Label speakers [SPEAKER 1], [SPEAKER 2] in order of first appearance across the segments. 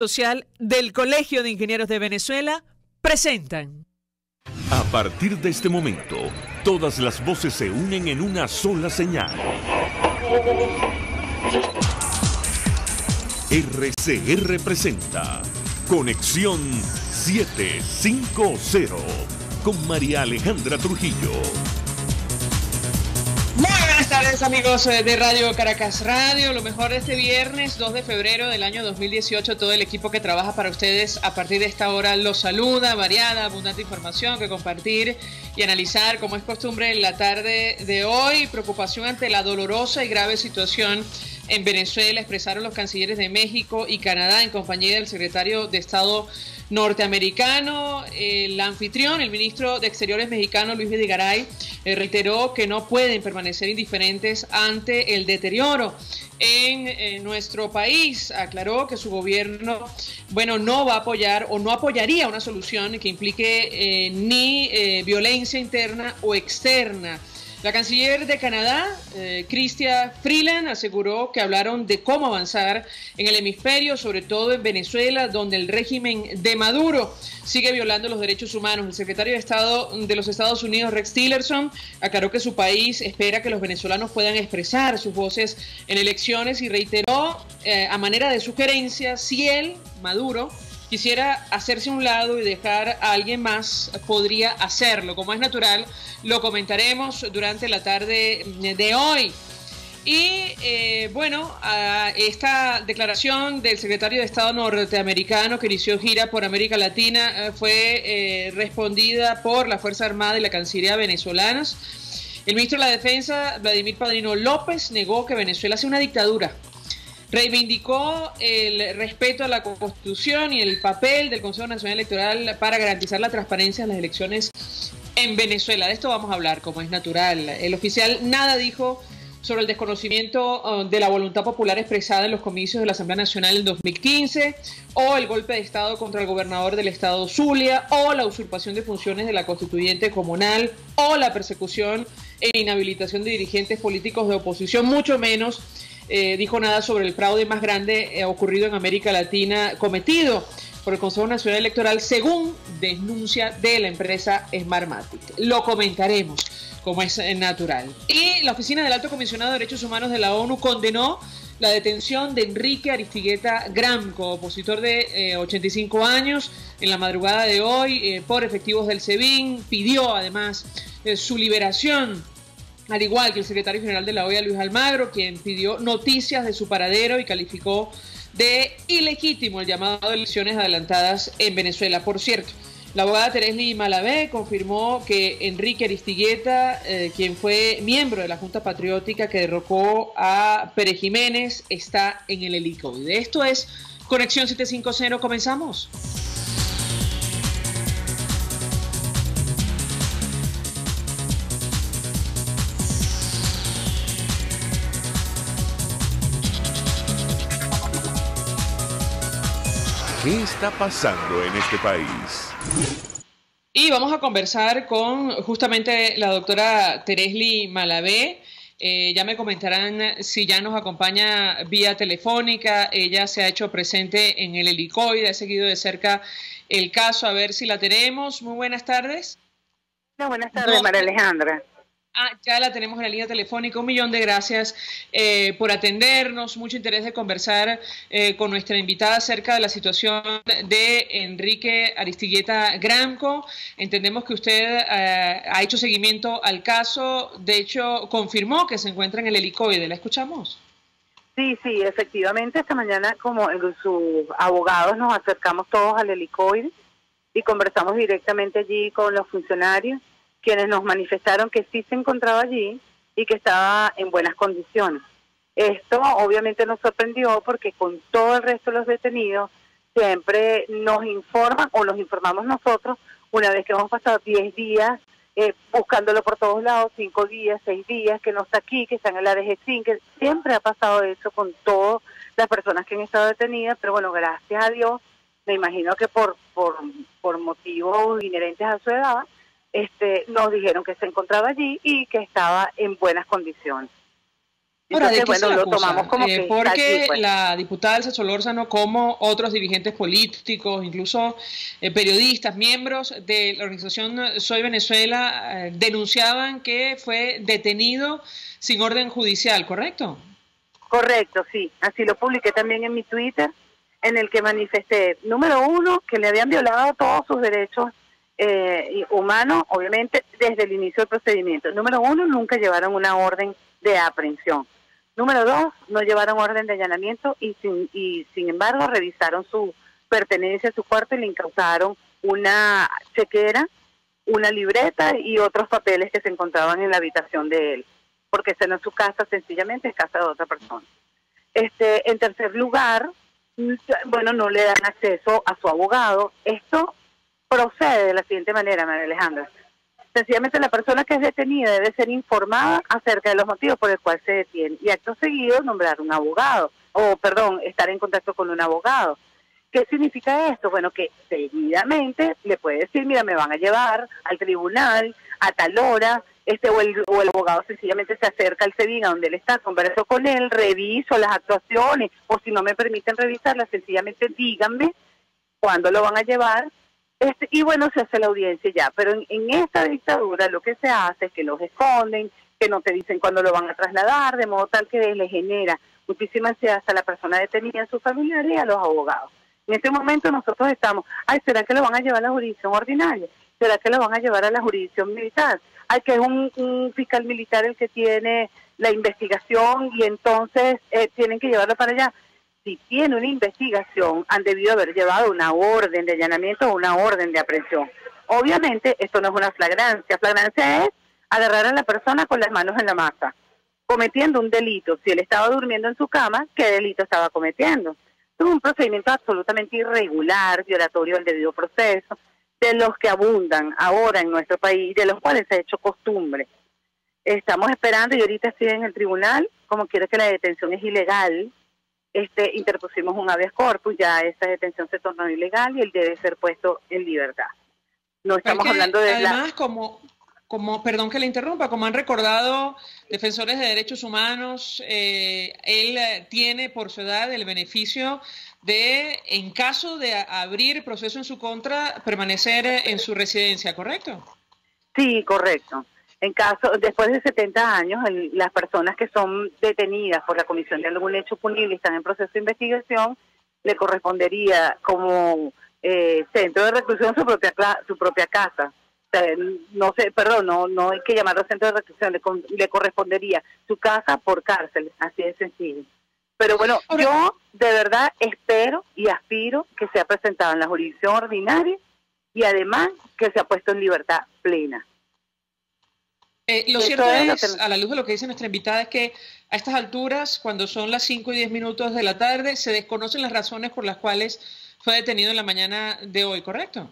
[SPEAKER 1] Social del Colegio de Ingenieros de Venezuela presentan.
[SPEAKER 2] A partir de este momento, todas las voces se unen en una sola señal. RCR presenta Conexión 750 con María Alejandra Trujillo.
[SPEAKER 3] Muy buenas tardes, amigos de Radio Caracas Radio. Lo mejor de este viernes 2 de febrero del año 2018. Todo el equipo que trabaja para ustedes a partir de esta hora los saluda. Variada, abundante información que compartir y analizar, como es costumbre en la tarde de hoy. Preocupación ante la dolorosa y grave situación en Venezuela expresaron los cancilleres de México y Canadá en compañía del secretario de Estado norteamericano. El anfitrión, el ministro de Exteriores mexicano, Luis Videgaray, reiteró que no pueden permanecer indiferentes ante el deterioro en nuestro país. Aclaró que su gobierno, no va a apoyar o no apoyaría una solución que implique ni violencia interna o externa. La canciller de Canadá, Chrystia Freeland, aseguró que hablaron de cómo avanzar en el hemisferio, sobre todo en Venezuela, donde el régimen de Maduro sigue violando los derechos humanos. El secretario de Estado de los Estados Unidos, Rex Tillerson, aclaró que su país espera que los venezolanos puedan expresar sus voces en elecciones y reiteró, a manera de sugerencia, si él, Maduro, quisiera hacerse a un lado y dejar a alguien más, podría hacerlo. Como es natural, lo comentaremos durante la tarde de hoy. Y esta declaración del secretario de Estado norteamericano que inició gira por América Latina fue respondida por la Fuerza Armada y la Cancillería venezolanas. El ministro de la Defensa, Vladimir Padrino López, negó que Venezuela sea una dictadura. Reivindicó el respeto a la Constitución y el papel del Consejo Nacional Electoral para garantizar la transparencia en las elecciones en Venezuela. De esto vamos a hablar, como es natural. El oficial nada dijo sobre el desconocimiento de la voluntad popular expresada en los comicios de la Asamblea Nacional en 2015, o el golpe de Estado contra el gobernador del estado Zulia, o la usurpación de funciones de la constituyente comunal, o la persecución e inhabilitación de dirigentes políticos de oposición, mucho menos dijo nada sobre el fraude más grande ocurrido en América Latina cometido por el Consejo Nacional Electoral, según denuncia de la empresa Smartmatic. Lo comentaremos, como es natural. Y la Oficina del Alto Comisionado de Derechos Humanos de la ONU condenó la detención de Enrique Aristigueta Gramco, opositor de 85 años, en la madrugada de hoy por efectivos del SEBIN. Pidió además su liberación, al igual que el secretario general de la OEA, Luis Almagro, quien pidió noticias de su paradero y calificó de ilegítimo el llamado a elecciones adelantadas en Venezuela. Por cierto, la abogada Teresli Malavé confirmó que Enrique Aristigueta, quien fue miembro de la Junta Patriótica que derrocó a Pérez Jiménez, está en el helicoide. Esto es Conexión 750. ¿Comenzamos?
[SPEAKER 2] ¿Qué está pasando en este país?
[SPEAKER 3] Y vamos a conversar con justamente la doctora Teresli Malavé. Ya me comentarán si ya nos acompaña vía telefónica. Ella se ha hecho presente en el helicoide, ha seguido de cerca el caso. A ver si la tenemos. Muy buenas tardes.
[SPEAKER 4] Buenas tardes, María Alejandra.
[SPEAKER 3] Ya la tenemos en la línea telefónica. Un millón de gracias por atendernos. Mucho interés de conversar con nuestra invitada acerca de la situación de Enrique Aristigueta Gramco. Entendemos que usted ha hecho seguimiento al caso. De hecho, confirmó que se encuentra en el helicoide. ¿La escuchamos?
[SPEAKER 4] Sí, efectivamente. Esta mañana, como sus abogados, nos acercamos todos al helicoide y conversamos directamente allí con los funcionarios, quienes nos manifestaron que sí se encontraba allí y que estaba en buenas condiciones. Esto obviamente nos sorprendió porque con todo el resto de los detenidos siempre nos informan o los informamos nosotros una vez que hemos pasado 10 días buscándolo por todos lados, 5 días, 6 días, que no está aquí, que está en el ADG, que siempre ha pasado eso con todas las personas que han estado detenidas, pero bueno, gracias a Dios, me imagino que por motivos inherentes a su edad, nos dijeron que se encontraba allí y que estaba en buenas condiciones.
[SPEAKER 3] Ahora,
[SPEAKER 4] Entonces,
[SPEAKER 3] ¿de qué se
[SPEAKER 4] bueno,
[SPEAKER 3] le
[SPEAKER 4] lo
[SPEAKER 3] acusa?
[SPEAKER 4] tomamos como que está
[SPEAKER 3] Porque
[SPEAKER 4] aquí, pues.
[SPEAKER 3] la diputada Elsa Solórzano, como otros dirigentes políticos, incluso periodistas, miembros de la organización Soy Venezuela, denunciaban que fue detenido sin orden judicial, ¿correcto?
[SPEAKER 4] Correcto, sí. Así lo publiqué también en mi Twitter, en el que manifesté, número uno, que le habían violado todos sus derechos humanos, obviamente, desde el inicio del procedimiento. Número uno, nunca llevaron una orden de aprehensión. Número dos, no llevaron orden de allanamiento y sin embargo revisaron su pertenencia a su cuarto y le incautaron una chequera, una libreta y otros papeles que se encontraban en la habitación de él, porque esa no es su casa, sencillamente es casa de otra persona. En tercer lugar, bueno, no le dan acceso a su abogado. Esto procede de la siguiente manera, María Alejandra. Sencillamente la persona que es detenida debe ser informada acerca de los motivos por el cual se detiene y acto seguido nombrar un abogado, estar en contacto con un abogado. ¿Qué significa esto? Bueno, que seguidamente le puede decir, mira, me van a llevar al tribunal a tal hora, o el abogado sencillamente se acerca al SEBIN a donde él está, converso con él, reviso las actuaciones, o si no me permiten revisarlas, sencillamente díganme cuándo lo van a llevar, y bueno, se hace la audiencia ya. Pero en esta dictadura lo que se hace es que los esconden, que no te dicen cuándo lo van a trasladar, de modo tal que le genera muchísima ansiedad a la persona detenida, a sus familiares y a los abogados. En este momento nosotros estamos, ¿será que lo van a llevar a la jurisdicción ordinaria? ¿Será que lo van a llevar a la jurisdicción militar? Que es un fiscal militar el que tiene la investigación y entonces tienen que llevarlo para allá. Si tiene una investigación, han debido haber llevado una orden de allanamiento o una orden de aprehensión. Obviamente esto no es una flagrancia. Flagrancia es agarrar a la persona con las manos en la masa, cometiendo un delito. Si él estaba durmiendo en su cama, ¿qué delito estaba cometiendo? Es un procedimiento absolutamente irregular, violatorio del debido proceso, de los que abundan ahora en nuestro país, de los cuales se ha hecho costumbre. Estamos esperando y ahorita estoy en el tribunal, como quiera que la detención es ilegal, interpusimos un habeas corpus, ya esa detención se tornó ilegal y él debe ser puesto en libertad. No estamos hablando de
[SPEAKER 3] además, perdón que le interrumpa, como han recordado defensores de derechos humanos, él tiene por su edad el beneficio de, en caso de abrir proceso en su contra, permanecer en su residencia, ¿correcto?
[SPEAKER 4] Sí, correcto. Después de 70 años, las personas que son detenidas por la comisión de algún hecho punible y están en proceso de investigación, le correspondería como centro de reclusión su propia casa. O sea, no hay que llamarlo centro de reclusión, le correspondería su casa por cárcel, así de sencillo. Pero bueno, yo de verdad espero y aspiro que sea presentado en la jurisdicción ordinaria y además que sea puesto en libertad plena.
[SPEAKER 3] Lo cierto es, a la luz de lo que dice nuestra invitada, es que a estas alturas, cuando son las 5:10 de la tarde, se desconocen las razones por las cuales fue detenido en la mañana de hoy, ¿correcto?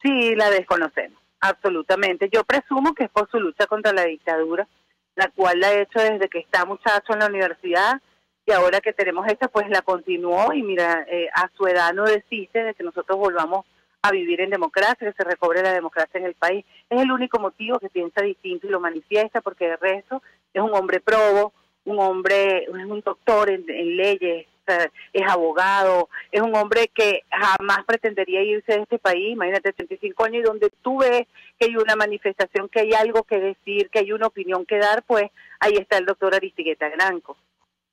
[SPEAKER 4] Sí, la desconocemos, absolutamente. Yo presumo que es por su lucha contra la dictadura, la cual la ha hecho desde que está muchacho en la universidad, y ahora que tenemos esta, pues la continuó, y mira, a su edad no desiste de que nosotros volvamos a vivir en democracia, que se recobre la democracia en el país. Es el único motivo que piensa distinto y lo manifiesta, porque de resto es un hombre probo, es un doctor en leyes, o sea, es abogado, es un hombre que jamás pretendería irse de este país. Imagínate, 85 años, y donde tú ves que hay una manifestación, que hay algo que decir, que hay una opinión que dar, pues ahí está el doctor Aristigueta Granco.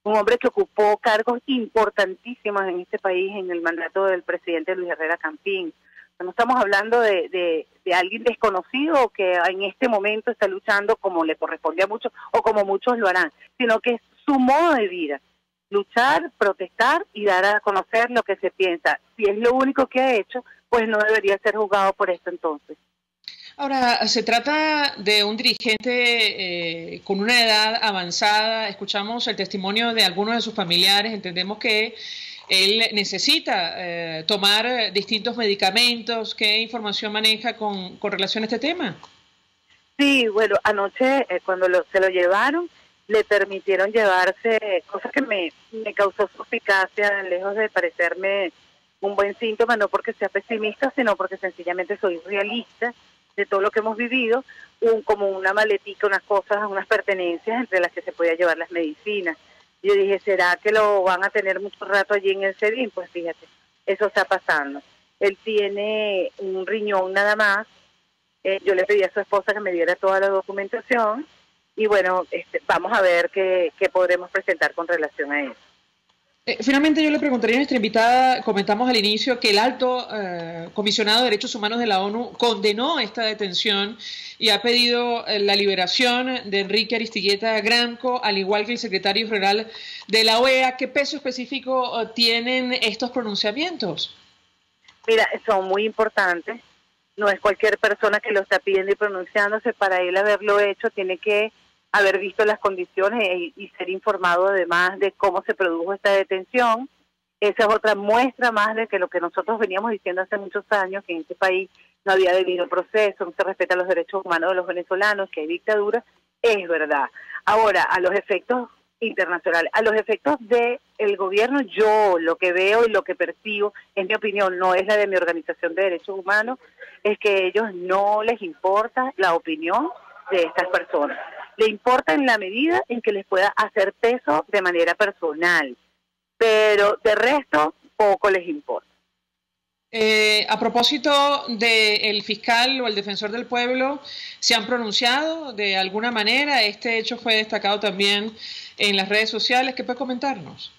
[SPEAKER 4] Un hombre que ocupó cargos importantísimos en este país en el mandato del presidente Luis Herrera Campín. No estamos hablando de alguien desconocido que en este momento está luchando como le corresponde a muchos o como muchos lo harán, sino que es su modo de vida, luchar, protestar y dar a conocer lo que se piensa. Si es lo único que ha hecho, pues no debería ser juzgado por esto entonces.
[SPEAKER 3] Ahora, se trata de un dirigente con una edad avanzada. Escuchamos el testimonio de algunos de sus familiares, entendemos que él necesita tomar distintos medicamentos. ¿Qué información maneja con relación a este tema?
[SPEAKER 4] Sí, bueno, anoche cuando se lo llevaron, le permitieron llevarse, cosa que me causó suspicacia, lejos de parecerme un buen síntoma, no porque sea pesimista, sino porque sencillamente soy realista. de todo lo que hemos vivido, como una maletica, unas cosas, unas pertenencias entre las que se podía llevar las medicinas. Yo dije, ¿será que lo van a tener mucho rato allí en el SEBIN? Pues fíjate, eso está pasando. Él tiene un riñón nada más. Yo le pedí a su esposa que me diera toda la documentación y bueno, vamos a ver qué podremos presentar con relación a eso.
[SPEAKER 3] Finalmente yo le preguntaría a nuestra invitada, comentamos al inicio que el alto comisionado de Derechos Humanos de la ONU condenó esta detención y ha pedido la liberación de Enrique Aristigueta Gramco, al igual que el secretario general de la OEA. ¿Qué peso específico tienen estos pronunciamientos? Mira,
[SPEAKER 4] son muy importantes. No es cualquier persona que lo está pidiendo y pronunciándose. Para él haberlo hecho tiene que haber visto las condiciones y ser informado además de cómo se produjo esta detención. Esa es otra muestra más de que lo que nosotros veníamos diciendo hace muchos años, que en este país no había debido proceso, no se respetan los derechos humanos de los venezolanos, que hay dictadura, es verdad. Ahora, a los efectos internacionales, a los efectos del gobierno, yo lo que veo y lo que percibo, en mi opinión, no es la de mi organización de derechos humanos, es que a ellos no les importa la opinión de estas personas. Le importa en la medida en que les pueda hacer peso de manera personal, pero de resto poco les importa.
[SPEAKER 3] A propósito del fiscal o el defensor del pueblo, ¿se han pronunciado de alguna manera? Este hecho fue destacado también en las redes sociales. ¿Qué puede comentarnos?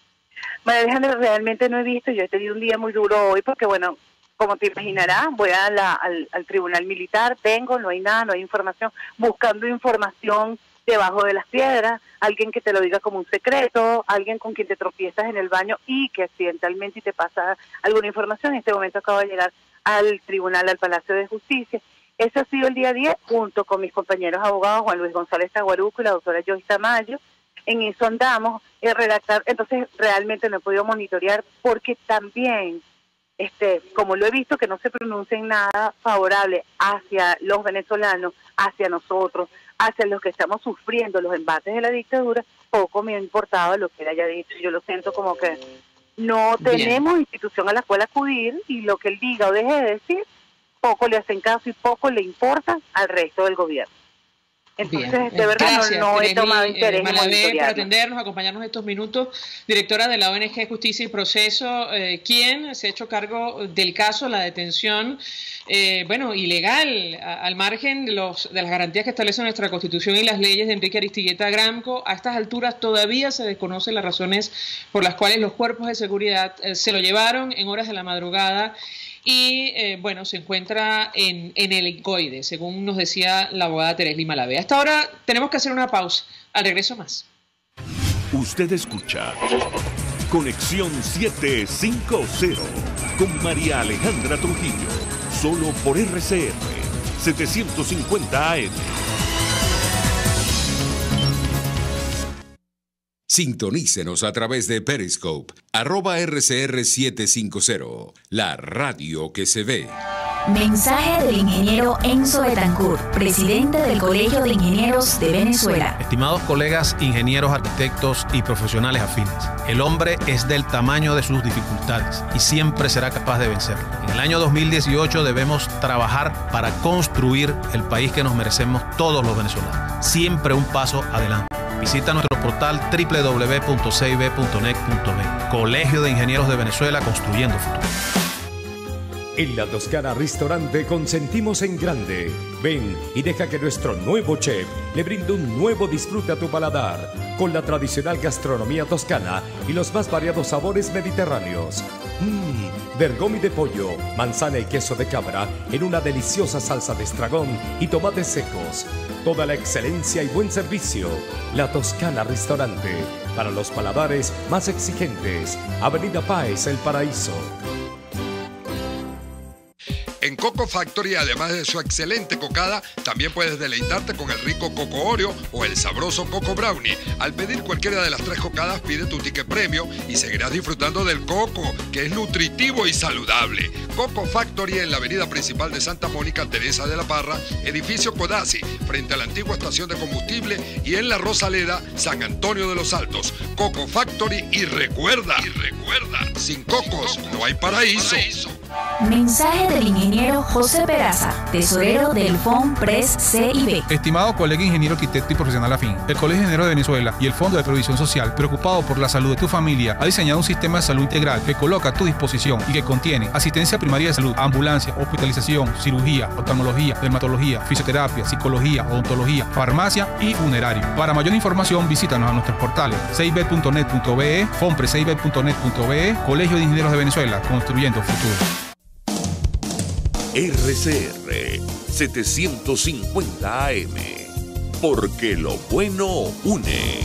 [SPEAKER 4] María Alejandra, realmente no he visto. Yo he tenido un día muy duro hoy porque, bueno, como te imaginarás, voy al tribunal militar, vengo, no hay nada, no hay información, buscando información debajo de las piedras, alguien que te lo diga como un secreto, alguien con quien te tropiezas en el baño y que accidentalmente te pasa alguna información. En este momento acabo de llegar al tribunal, al Palacio de Justicia. Ese ha sido el día a día, junto con mis compañeros abogados, Juan Luis González Taguaruco y la doctora Joyce Tamayo. En eso andamos, redactar. Entonces, realmente no he podido monitorear porque también, como lo he visto, que no se pronuncia en nada favorable hacia los venezolanos, hacia nosotros, hacia los que estamos sufriendo los embates de la dictadura, poco me ha importado lo que él haya dicho. Yo lo siento como que no tenemos institución a la cual acudir y lo que él diga o deje de decir, poco le hacen caso y poco le importa al resto del gobierno. Entonces, de verdad, gracias, no he tomado interés en
[SPEAKER 3] por atendernos, acompañarnos estos minutos. Directora de la ONG Justicia y Proceso, quien se ha hecho cargo del caso, la detención, ilegal, al margen de las garantías que establece nuestra Constitución y las leyes de Enrique Aristigueta Gramco. A estas alturas todavía se desconocen las razones por las cuales los cuerpos de seguridad se lo llevaron en horas de la madrugada y, se encuentra en el helicoide, según nos decía la abogada Teresa Lima Lavea. Hasta ahora tenemos que hacer una pausa. Al regreso más.
[SPEAKER 2] Usted escucha Conexión 750 con María Alejandra Trujillo, solo por RCR 750 AM.
[SPEAKER 5] Sintonícenos a través de Periscope, @RCR750, la radio que se ve.
[SPEAKER 6] Mensaje del ingeniero Enzo Betancourt, presidente del Colegio de Ingenieros de Venezuela.
[SPEAKER 7] Estimados colegas, ingenieros, arquitectos y profesionales afines, el hombre es del tamaño de sus dificultades y siempre será capaz de vencerlo. En el año 2018 debemos trabajar para construir el país que nos merecemos todos los venezolanos. Siempre un paso adelante. Visita nuestro portal www.cib.net.be. Colegio de Ingenieros de Venezuela, construyendo futuro.
[SPEAKER 8] En La Toscana Restaurante consentimos en grande. Ven y deja que nuestro nuevo chef le brinde un nuevo disfrute a tu paladar, con la tradicional gastronomía toscana y los más variados sabores mediterráneos. Bergomi de pollo, manzana y queso de cabra en una deliciosa salsa de estragón y tomates secos. Toda la excelencia y buen servicio. La Toscana Restaurante, para los paladares más exigentes. Avenida Páez, El Paraíso.
[SPEAKER 9] En Coco Factory, además de su excelente cocada, también puedes deleitarte con el rico Coco Oreo o el sabroso Coco Brownie. Al pedir cualquiera de las 3 cocadas, pide tu ticket premio y seguirás disfrutando del coco, que es nutritivo y saludable. Coco Factory en la avenida principal de Santa Mónica, Teresa de la Parra, edificio Codazzi, frente a la antigua estación de combustible, y en La Rosaleda, San Antonio de los Altos. Coco Factory y recuerda, sin cocos no hay paraíso.
[SPEAKER 6] Mensaje del ingeniero José Peraza, tesorero del FONPRES CIB.
[SPEAKER 7] Estimado colega ingeniero, arquitecto y profesional afín, el Colegio de Ingenieros de Venezuela y el Fondo de Previsión Social, preocupado por la salud de tu familia, ha diseñado un sistema de salud integral que coloca a tu disposición y que contiene asistencia primaria de salud, ambulancia, hospitalización, cirugía, oftalmología, dermatología, fisioterapia, psicología, odontología, farmacia y funerario. Para mayor información, visítanos a nuestros portales cib.net.be, fonprescib.net.be, Colegio de Ingenieros de Venezuela, construyendo futuro.
[SPEAKER 2] RCR 750 AM, porque lo bueno une.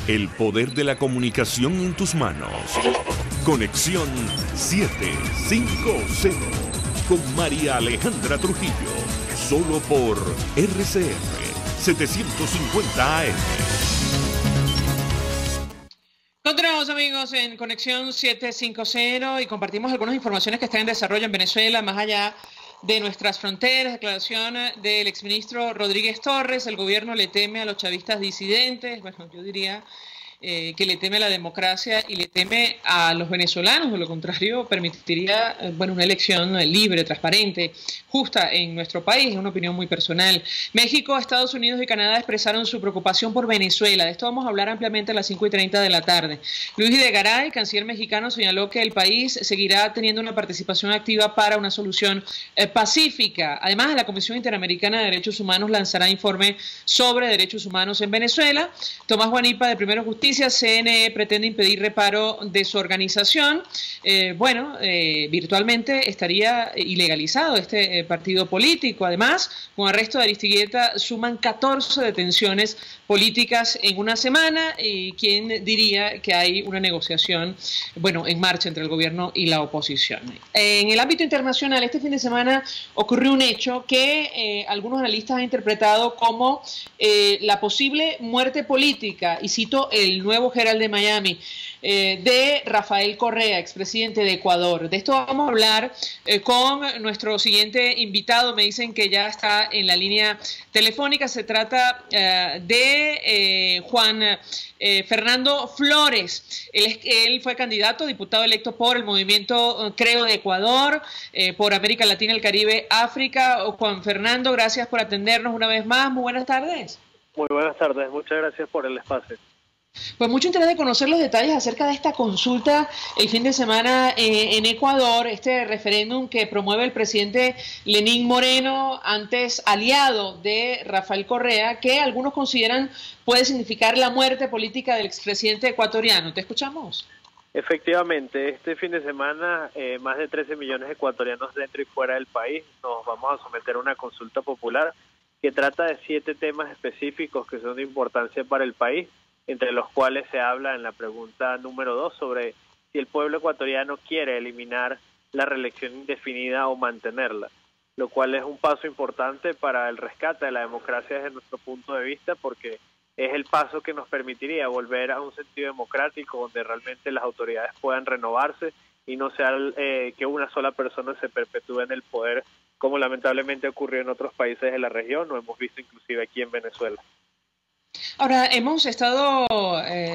[SPEAKER 2] El poder de la comunicación en tus manos. Conexión 750 con María Alejandra Trujillo, solo por RCR 750 AM.
[SPEAKER 3] Continuamos, amigos, en Conexión 750 y compartimos algunas informaciones que están en desarrollo en Venezuela, más allá de nuestras fronteras. Declaración del exministro Rodríguez Torres: el gobierno le teme a los chavistas disidentes. Bueno, yo diría que le teme a la democracia y le teme a los venezolanos. De lo contrario, permitiría una elección libre, transparente, justa en nuestro país. Es una opinión muy personal. México, Estados Unidos y Canadá expresaron su preocupación por Venezuela. De esto vamos a hablar ampliamente a las 5:30 de la tarde. Luis Videgaray, canciller mexicano, señaló que el país seguirá teniendo una participación activa para una solución pacífica. Además, la Comisión Interamericana de Derechos Humanos lanzará informe sobre derechos humanos en Venezuela. Tomás Guanipa, de Primero Justicia: CNE pretende impedir reparo de su organización. Virtualmente estaría ilegalizado este partido político. Además, con arresto de Aristigueta, suman 14 detenciones políticas en una semana. Y quién diría que hay una negociación en marcha entre el gobierno y la oposición. En el ámbito internacional, este fin de semana ocurrió un hecho que algunos analistas han interpretado como la posible muerte política, y cito el nuevo Herald de Miami, de Rafael Correa, expresidente de Ecuador. De esto vamos a hablar con nuestro siguiente invitado. Me dicen que ya está en la línea telefónica. Se trata de Juan Fernando Flores. Él fue candidato, diputado electo por el movimiento Creo de Ecuador, por América Latina, el Caribe, África. Juan Fernando, gracias por atendernos una vez más. Muy buenas tardes.
[SPEAKER 10] Muy buenas tardes, muchas gracias por el espacio.
[SPEAKER 3] Pues mucho interés de conocer los detalles acerca de esta consulta el fin de semana en Ecuador, este referéndum que promueve el presidente Lenín Moreno, antes aliado de Rafael Correa, que algunos consideran puede significar la muerte política del expresidente ecuatoriano. ¿Te escuchamos?
[SPEAKER 10] Efectivamente, este fin de semana más de 13 millones de ecuatorianos dentro y fuera del país nos vamos a someter a una consulta popular que trata de 7 temas específicos que son de importancia para el país, entre los cuales se habla en la pregunta número 2 sobre si el pueblo ecuatoriano quiere eliminar la reelección indefinida o mantenerla, lo cual es un paso importante para el rescate de la democracia desde nuestro punto de vista, porque es el paso que nos permitiría volver a un sentido democrático donde realmente las autoridades puedan renovarse y no sea que una sola persona se perpetúe en el poder, como lamentablemente ocurrió en otros países de la región, o hemos visto inclusive aquí en Venezuela.
[SPEAKER 3] Ahora, hemos estado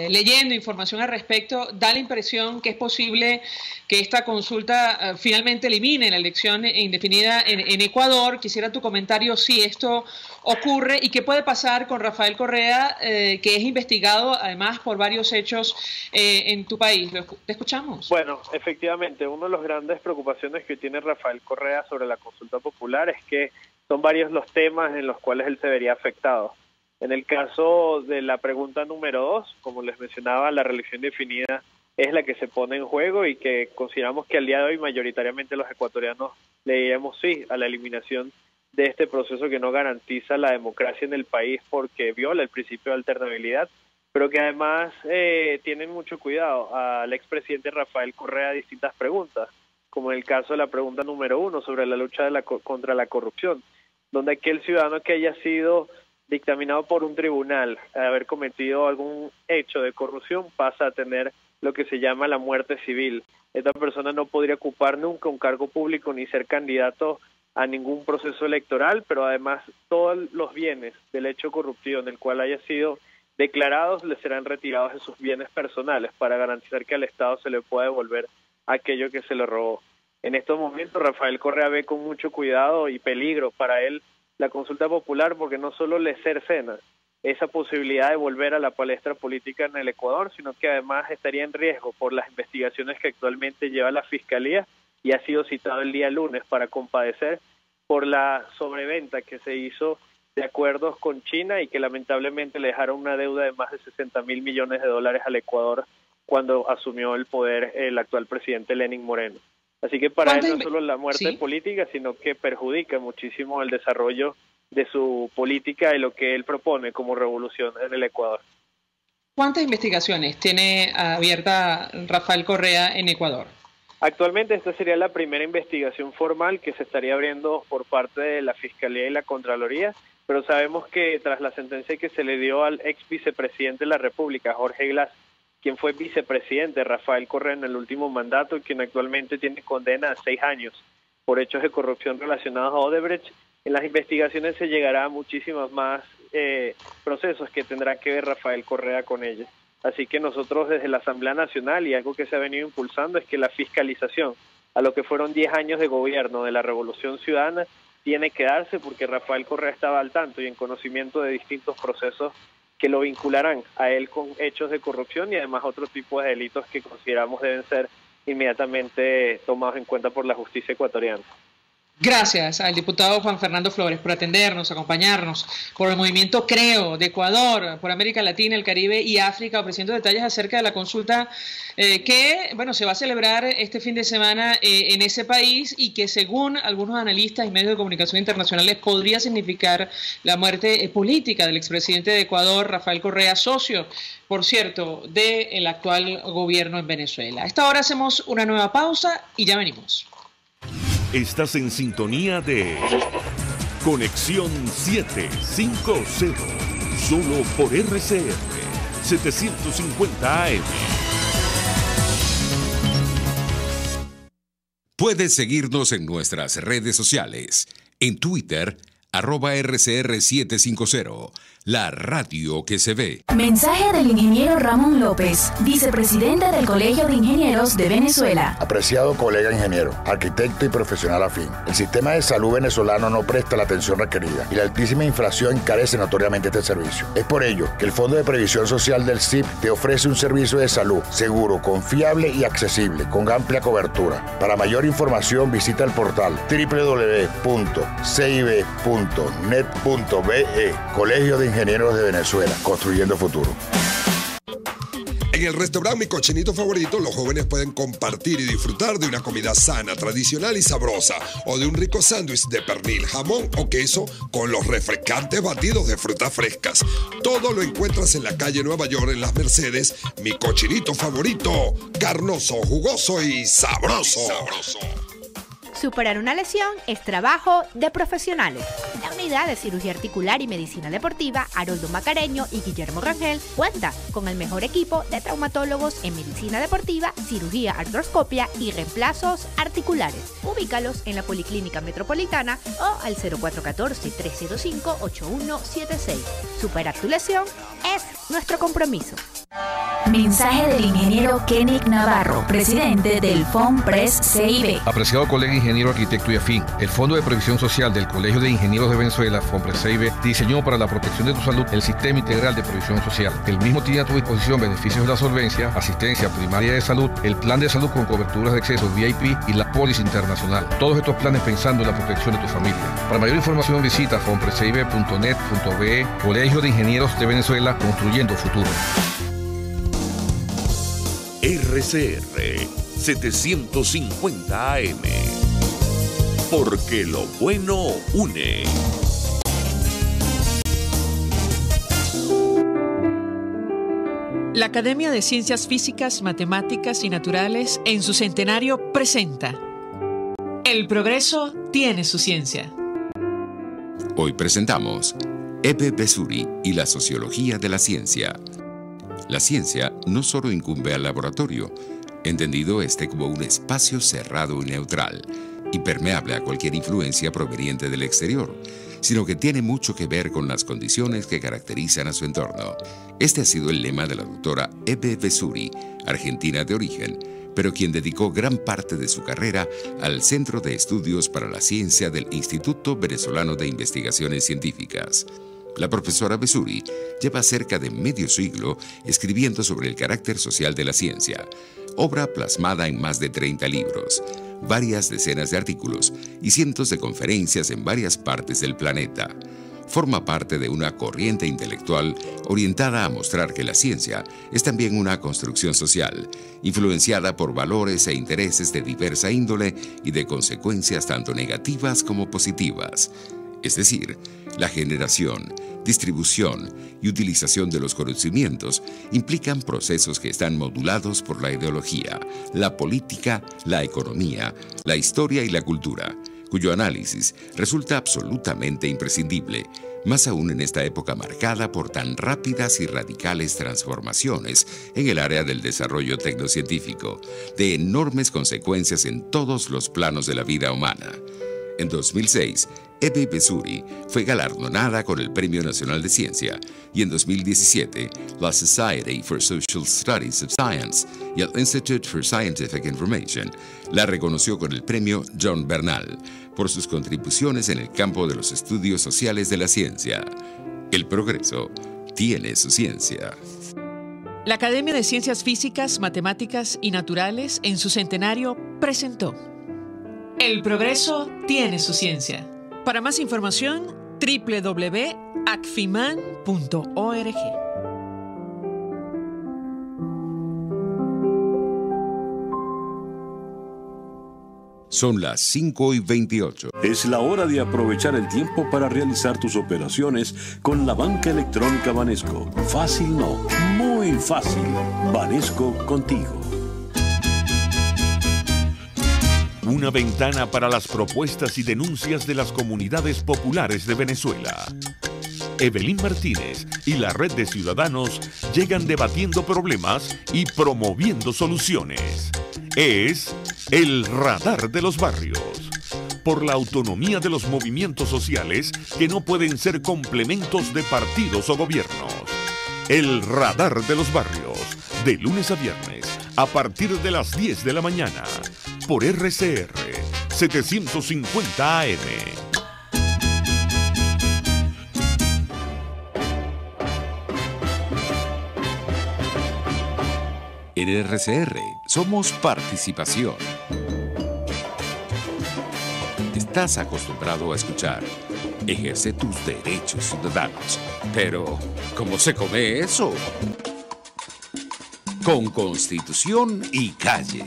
[SPEAKER 3] leyendo información al respecto. Da la impresión que es posible que esta consulta finalmente elimine la elección indefinida en Ecuador. Quisiera tu comentario si esto ocurre y qué puede pasar con Rafael Correa, que es investigado además por varios hechos en tu país. ¿Te escuchamos?
[SPEAKER 10] Bueno, efectivamente, una de las grandes preocupaciones que tiene Rafael Correa sobre la consulta popular es que son varios los temas en los cuales él se vería afectado. En el caso de la pregunta número 2, como les mencionaba, la reelección definida es la que se pone en juego y que consideramos que al día de hoy mayoritariamente los ecuatorianos le diríamos sí a la eliminación de este proceso que no garantiza la democracia en el país porque viola el principio de alternabilidad, pero que además tienen mucho cuidado al expresidente Rafael Correa distintas preguntas, como en el caso de la pregunta número 1 sobre la lucha contra la corrupción, donde aquel ciudadano que haya sido dictaminado por un tribunal a haber cometido algún hecho de corrupción pasa a tener lo que se llama la muerte civil. Esta persona no podría ocupar nunca un cargo público ni ser candidato a ningún proceso electoral, pero además todos los bienes del hecho corruptivo en el cual haya sido declarados les serán retirados de sus bienes personales para garantizar que al Estado se le pueda devolver aquello que se le robó. En estos momentos Rafael Correa ve con mucho cuidado y peligro para él la consulta popular, porque no solo le cercena esa posibilidad de volver a la palestra política en el Ecuador, sino que además estaría en riesgo por las investigaciones que actualmente lleva la Fiscalía, y ha sido citado el día lunes para compadecer por la sobreventa que se hizo de acuerdos con China y que lamentablemente le dejaron una deuda de más de $60.000 millones al Ecuador cuando asumió el poder el actual presidente Lenín Moreno. Así que para él no es solo la muerte política, sino que perjudica muchísimo el desarrollo de su política y lo que él propone como revolución en el Ecuador.
[SPEAKER 3] ¿Cuántas investigaciones tiene abierta Rafael Correa en Ecuador?
[SPEAKER 10] Actualmente esta sería la primera investigación formal que se estaría abriendo por parte de la Fiscalía y la Contraloría, pero sabemos que tras la sentencia que se le dio al ex vicepresidente de la República, Jorge Glass, quien fue vicepresidente de Rafael Correa en el último mandato y quien actualmente tiene condena a 6 años por hechos de corrupción relacionados a Odebrecht, en las investigaciones se llegará a muchísimos más procesos que tendrá que ver Rafael Correa con ellos. Así que nosotros desde la Asamblea Nacional, y algo que se ha venido impulsando, es que la fiscalización a lo que fueron 10 años de gobierno de la Revolución Ciudadana tiene que darse, porque Rafael Correa estaba al tanto y en conocimiento de distintos procesos que lo vincularán a él con hechos de corrupción y además otro tipo de delitos que consideramos deben ser inmediatamente tomados en cuenta por la justicia ecuatoriana.
[SPEAKER 3] Gracias al diputado Juan Fernando Flores por atendernos, acompañarnos, por el movimiento Creo de Ecuador, por América Latina, el Caribe y África, ofreciendo detalles acerca de la consulta que se va a celebrar este fin de semana en ese país y que según algunos analistas y medios de comunicación internacionales podría significar la muerte política del expresidente de Ecuador, Rafael Correa, socio, por cierto, del actual gobierno en Venezuela. A esta hora hacemos una nueva pausa y ya venimos.
[SPEAKER 2] Estás en sintonía de Conexión 750, solo por RCR 750 AM.
[SPEAKER 5] Puedes seguirnos en nuestras redes sociales. En Twitter, @RCR750, la radio que se ve.
[SPEAKER 6] Mensaje del ingeniero Ramón López, vicepresidente del Colegio de Ingenieros de Venezuela.
[SPEAKER 11] Apreciado colega ingeniero, arquitecto y profesional afín, el sistema de salud venezolano no presta la atención requerida y la altísima inflación encarece notoriamente este servicio. Es por ello que el Fondo de Previsión Social del CIP te ofrece un servicio de salud seguro, confiable y accesible, con amplia cobertura. Para mayor información visita el portal www.cib.net.be, Colegio de Ingenieros de Venezuela, construyendo futuro.
[SPEAKER 9] En el restaurante Mi Cochinito Favorito, los jóvenes pueden compartir y disfrutar de una comida sana, tradicional y sabrosa, o de un rico sándwich de pernil, jamón o queso con los refrescantes batidos de frutas frescas. Todo lo encuentras en la calle Nueva York, en Las Mercedes. Mi Cochinito Favorito, carnoso, jugoso y sabroso.
[SPEAKER 12] Superar una lesión es trabajo de profesionales. La unidad de cirugía articular y medicina deportiva Haroldo Macareño y Guillermo Rangel cuenta con el mejor equipo de traumatólogos en medicina deportiva, cirugía artroscopia y reemplazos articulares. Ubícalos en la Policlínica Metropolitana o al 0414-305-8176. Superar tu lesión es nuestro compromiso.
[SPEAKER 6] Mensaje del ingeniero Kenneth Navarro, presidente del FOMPRES CIB.
[SPEAKER 13] Apreciado colega ingeniero, arquitecto y afín, el Fondo de Previsión Social del Colegio de Ingenieros de Venezuela, FOMPRES CIB, diseñó para la protección de tu salud el Sistema Integral de Previsión Social. El mismo tiene a tu disposición beneficios de la solvencia, asistencia primaria de salud, el plan de salud con coberturas de acceso VIP y la póliza internacional. Todos estos planes pensando en la protección de tu familia. Para mayor información visita fomprescibe.net.be, Colegio de Ingenieros de Venezuela, construyendo futuro.
[SPEAKER 2] RCR 750 AM, porque lo bueno une.
[SPEAKER 1] La Academia de Ciencias Físicas, Matemáticas y Naturales en su centenario presenta El progreso tiene su ciencia.
[SPEAKER 5] Hoy presentamos Ebbe Besuri y la sociología de la ciencia. La ciencia no solo incumbe al laboratorio, entendido este como un espacio cerrado y neutral, impermeable a cualquier influencia proveniente del exterior, sino que tiene mucho que ver con las condiciones que caracterizan a su entorno. Este ha sido el lema de la doctora Ebe Vessuri, argentina de origen, pero quien dedicó gran parte de su carrera al Centro de Estudios para la Ciencia del Instituto Venezolano de Investigaciones Científicas. La profesora Vessuri lleva cerca de medio siglo escribiendo sobre el carácter social de la ciencia, obra plasmada en más de 30 libros, varias decenas de artículos y cientos de conferencias en varias partes del planeta. Forma parte de una corriente intelectual orientada a mostrar que la ciencia es también una construcción social, influenciada por valores e intereses de diversa índole y de consecuencias tanto negativas como positivas. Es decir, la generación, distribución y utilización de los conocimientos implican procesos que están modulados por la ideología, la política, la economía, la historia y la cultura, cuyo análisis resulta absolutamente imprescindible, más aún en esta época marcada por tan rápidas y radicales transformaciones en el área del desarrollo tecnocientífico, de enormes consecuencias en todos los planos de la vida humana. En 2006, Ebe Vessuri fue galardonada con el Premio Nacional de Ciencia y en 2017, la Society for Social Studies of Science y el Institute for Scientific Information la reconoció con el Premio John Bernal por sus contribuciones en el campo de los estudios sociales de la ciencia. El progreso tiene su ciencia.
[SPEAKER 1] La Academia de Ciencias Físicas, Matemáticas y Naturales, en su centenario, presentó El progreso tiene su ciencia. Para más información, www.acfiman.org.
[SPEAKER 5] Son las 5:28.
[SPEAKER 14] Es la hora de aprovechar el tiempo para realizar tus operaciones con la banca electrónica Banesco. Fácil no, muy fácil. Banesco contigo.
[SPEAKER 2] Una ventana para las propuestas y denuncias de las comunidades populares de Venezuela. Evelyn Martínez y la Red de Ciudadanos llegan debatiendo problemas y promoviendo soluciones. Es el Radar de los Barrios. Por la autonomía de los movimientos sociales que no pueden ser complementos de partidos o gobiernos. El Radar de los Barrios. De lunes a viernes, a partir de las 10 de la mañana. Por RCR 750 AM.
[SPEAKER 5] En RCR somos participación. Estás acostumbrado a escuchar ejerce tus derechos ciudadanos. Pero, ¿cómo se come eso? Con Constitución y Calle.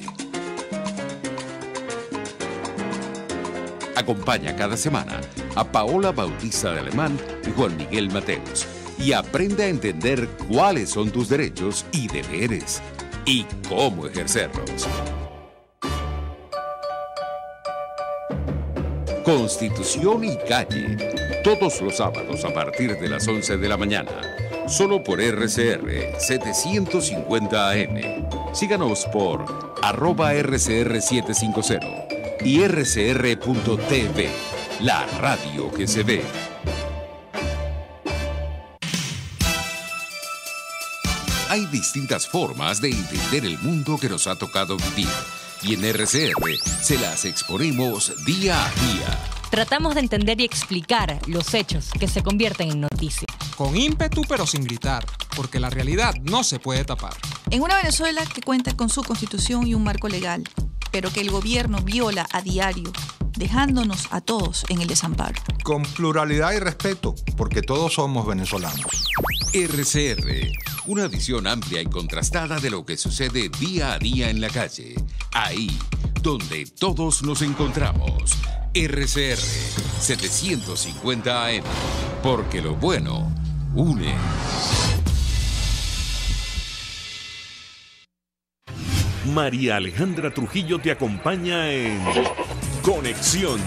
[SPEAKER 5] Acompaña cada semana a Paola Bautista de Alemán y Juan Miguel Mateos y aprende a entender cuáles son tus derechos y deberes y cómo ejercerlos. Constitución y Calle, todos los sábados a partir de las 11 de la mañana, solo por RCR 750 AM. Síganos por @RCR750 y rcr.tv, la radio que se ve. Hay distintas formas de entender el mundo que nos ha tocado vivir y en RCR se las exponemos día a día.
[SPEAKER 15] Tratamos de entender y explicar los hechos que se convierten en noticia.
[SPEAKER 16] Con ímpetu pero sin gritar, porque la realidad no se puede tapar.
[SPEAKER 17] En una Venezuela que cuenta con su constitución y un marco legal, pero que el gobierno viola a diario, dejándonos a todos en el desamparo.
[SPEAKER 18] Con pluralidad y respeto, porque todos somos venezolanos.
[SPEAKER 5] RCR, una visión amplia y contrastada de lo que sucede día a día en la calle. Ahí, donde todos nos encontramos. RCR 750 AM, porque lo bueno une.
[SPEAKER 2] María Alejandra Trujillo te acompaña en Conexión